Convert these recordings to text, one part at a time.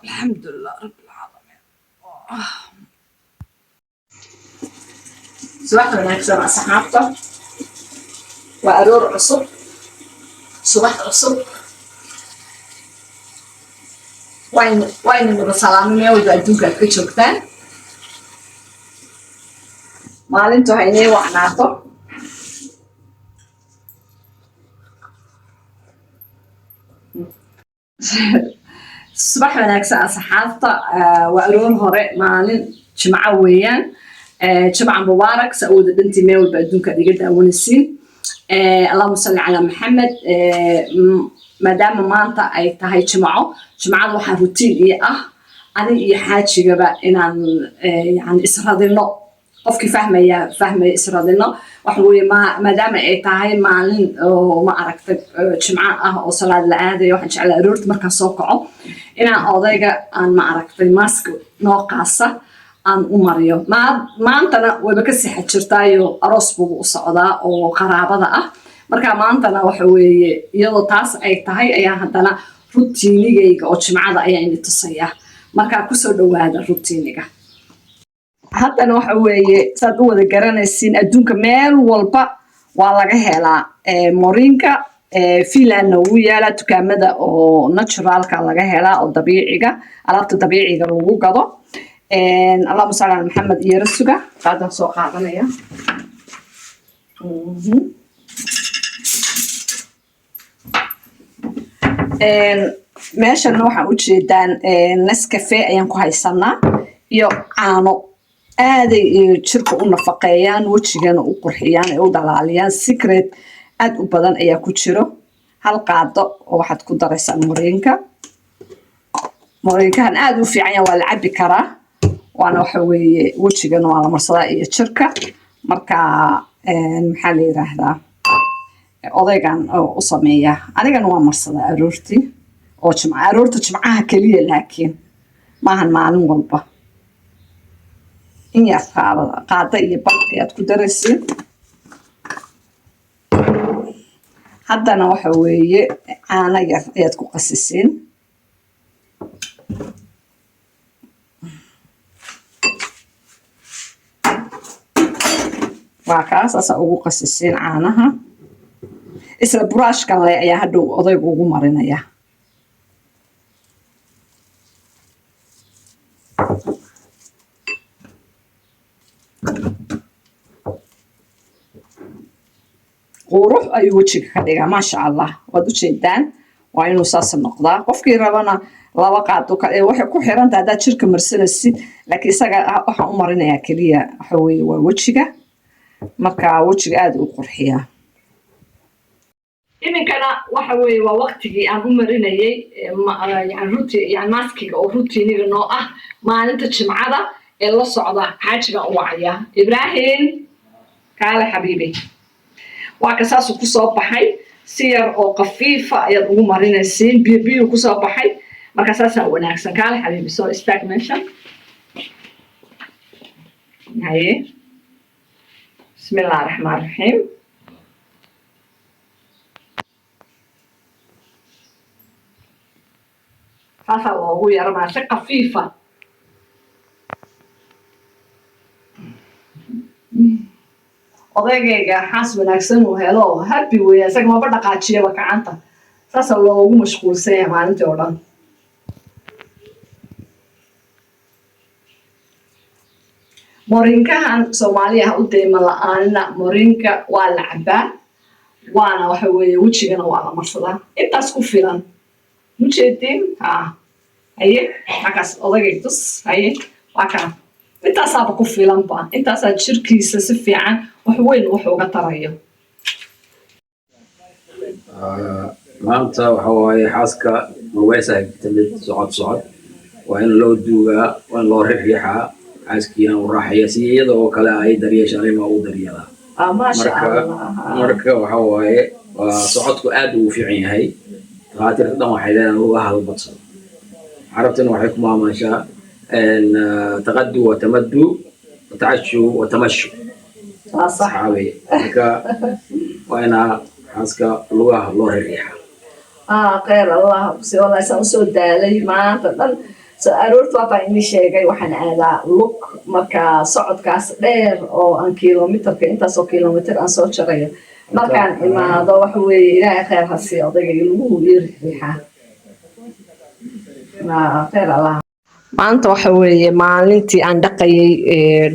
الحمد لله رب العالمين. صباح ونكسة مع صحابته وأرور عصب صباح عصب وين من سلامي وجدوك كشوكتان maalintu haynay wacnaato subax wanaagsan asxaabta waa aroor hore maalin jimco weeyaan jimca mubaarak saawada dhantii meel walba adduunka iga daawanaysiin allahumma salli calaa maxamed maadaama maanta ay tahay jimcada waxaa rutiin ii ah aniga iyo xaajigaba inaan yani isradino qofkii fahmaya isradino waxa weeye maadaama ay tahay maalin oo ma aragtay jimco ah oo salaad la aadayo waxaan jeclaa aroorta markaan soo kaco inaan odayga aan ma aragtay mask noo qaasa aan u mariyo maantana wayba ka sixa jirtaayo aroos buu u socdaa oo qaraabada ah marka maantana waxa weeye iyadoo taas ay tahay ayaa haddana rutiinigayga oo jimcada ayaa ini tusaya markaa kusoo dhawaada rutiiniga haddana waxa weeye saad u wada garanaysiin adduunka meel walba waa laga helaa morinka fiilanna wuu yaalaa dukaamada oo naturalka laga helaa oo dabiiciga alaabta dabiiciga lagu gado allahumma salli ala maxamed iyo rasuga qaadan soo qaadanaya meeshana waxaan u jeedaan Nescafe ayaan ku haysanaa iyo caano aaday jirka u nafaqeeyaan wajigana u qurxiyaan ay u dhalaaliyaan secret aad u badan ayaa ku jiro hal qaado oo waxaad ku daraysaa morinkahan aad u fiican yahay waa la cabi karaa waana waxa weeye wajigana waa la marsadaa iyo jirka marka maxaa la yiraahdaa odaygan u sameeya anigana waa marsadaa aroortii oo aroorta jimcaha kaliya laakiin maahan maalin walba in yar qaada iyo baq ayaad ku daraysiin haddana waxa weeye caano yar ayaad ku qasisiin waa kaas asa ugu qasisiin caanaha isla buraashkan le ayaa hadhow odaygu ugu marinaya qurux ayuu wajiga ka dhigaa maasha allah waad u jeedaan waa inuu saas noqdaa qofkii rabana laba qaado waxay ku xiran tahay haddaad jirka marsanaysid laakiin isaga waxaan u marinayaa keliya waxa weeye waa wajiga marka wajiga aad u qurxiyaa iminkana waxa weeye waa waqtigii aan u marinayay yani maskiga oo rutiiniga noo ah maalinta jimcada ee la socda xaajiga u wacaya ibraahim kaale xabiibi waa ka saasuu ku soo baxay si yar oo qafiifa ayaad ugu marinaysiin biyo ku soo baxay marka saasaa wanaagsan kaale xabiibi soo istaag meesha haye bismillahi raxmaan raxiim saasaa loogu yaramaa si qafiifa odaygayga xaas wanaagsan uu helo happy weeye isaga maba dhaqaajiyaba gacanta saasa loogu mashquulsan yahay maalintii oo dhan morinkahan soomaaliya ha u deyma la-aanina morinka waa la cabaa waana waxa weeye wejigana waa la marsadaa intaas ku filan mujeediin haye markaas odaygay tus haye waa kaa intaasaaba ku filanba intaasaa jirkiisa si fiican wax weyn wax uga tarayo maanta waxa waaye xaaska maweysaa tamid socod waa in loo duugaa waa in loo riixaa xaaskiina u raaxaya si iyada oo kale ay daryeeshaan waa u daryeelaa marka waxa waaye waa socodku aad ugu fiican yahay dhaqaatiirta dhan waxay leedahay uga hadalbadsado carabtana waxay ku maamushaa تغدو وتمدو وتعشو وتمشو صحابي وانا حاسك لغه لو ريحه خير الله بس والله سان سو دالي ما تدن aroorta waa baan idin sheegay waxaan aadaa lug marka socodkaas dheer oo aan kilomitarka intaasoo kilomitir aan soo jarayo markaan imaado waxa weeye ilaahay khayr ha siiyo odayga ilmuhu ii riixaa khayr allah maanta waxa weeye maalintii aan dhaqayay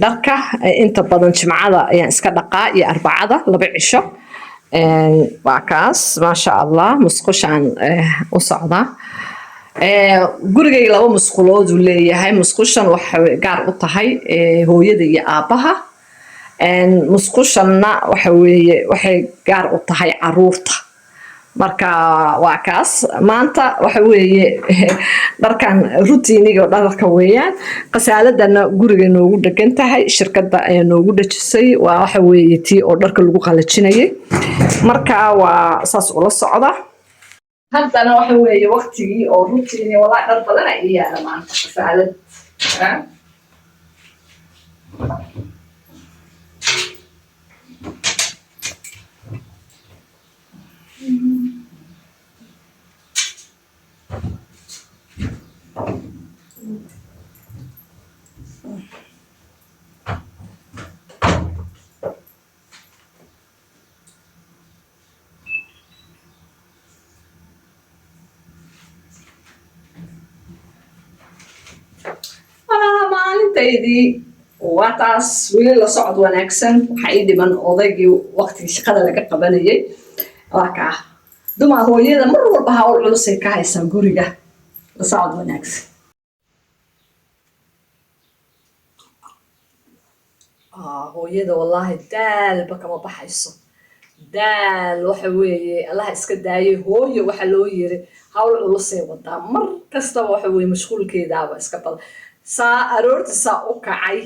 dharka inta badan jimcada ayaan iska dhaqaa iyo arbacada 2 cisho waa kaas maasha allah musqushaan u socdaa gurigay 2 musqulood uu leeyahay musqushan waxay gaar u tahay hooyada iyo aabaha musqushanna waxa weeye waxay gaar u tahay caruurta marka waa kaas maanta waxa weeye dharkan routine-iga dharka weeyaan qasaaladana guriga noogu dhagan tahay shirkadda ay noogu dhajisay waa waxa weeye tii oo dharka lagu qalajinayay marka waa saas ula socda haddana waxa weeye waqtigii oo routine wala dhar badan ay yaala maanta qasaalad maalintaydii waa taas weli la socod wanaagsan waxa ii dhiman odaygii waqtigii shaqada laga qabanayay waa kaa duma hooyada mar walba hawl culus ay ka haysaa guriga la socod wanaagsan hooyada wallaahi daalba kama baxayso daal waxa weeye allah iska daayay hooyo waxa loo yiri hawl culus ay wadaa mar kastaba waxa weeye mashquulkeedaaba iska badan saa aroorta saa u kacay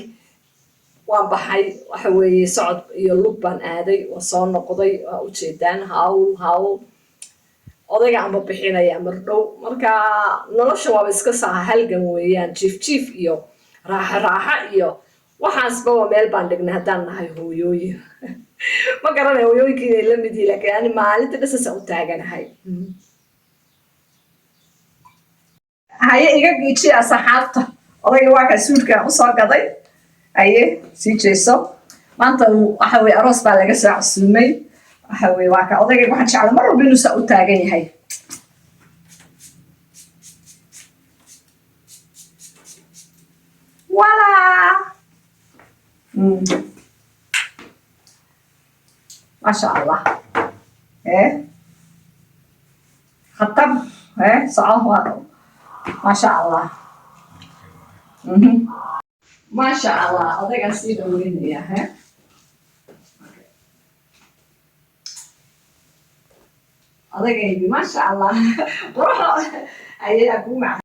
waan baxay waxa weeye socod iyo lug baan aaday waa soo noqday waa u jeedaan hawl odayga aan bixinaya mar dhow marka nolosha waa iska saa halgan weeyaan jiif iyo raaxa iyo waxaasba waa meel baan dhignay haddaan nahay hooyooyin ma garanayo hooyooyinkii inay la mid yihiin laakiin ani maalinta dhasasa u taaganahay haye iga giijiya saxaabta odayga waa kaa suudkaan usoo gaday haye sii jeeso maanta waxa weye aroos baa laga soo casuumay waxa weye waa kaa odayga waxaan jeclaa mar walba inuu saa u taagan yahay walaa ما شاء الله خطب صعب ما شاء الله ما شاء الله أضيق أسيد وين يا أضيق ما شاء الله روح أي أقوم مع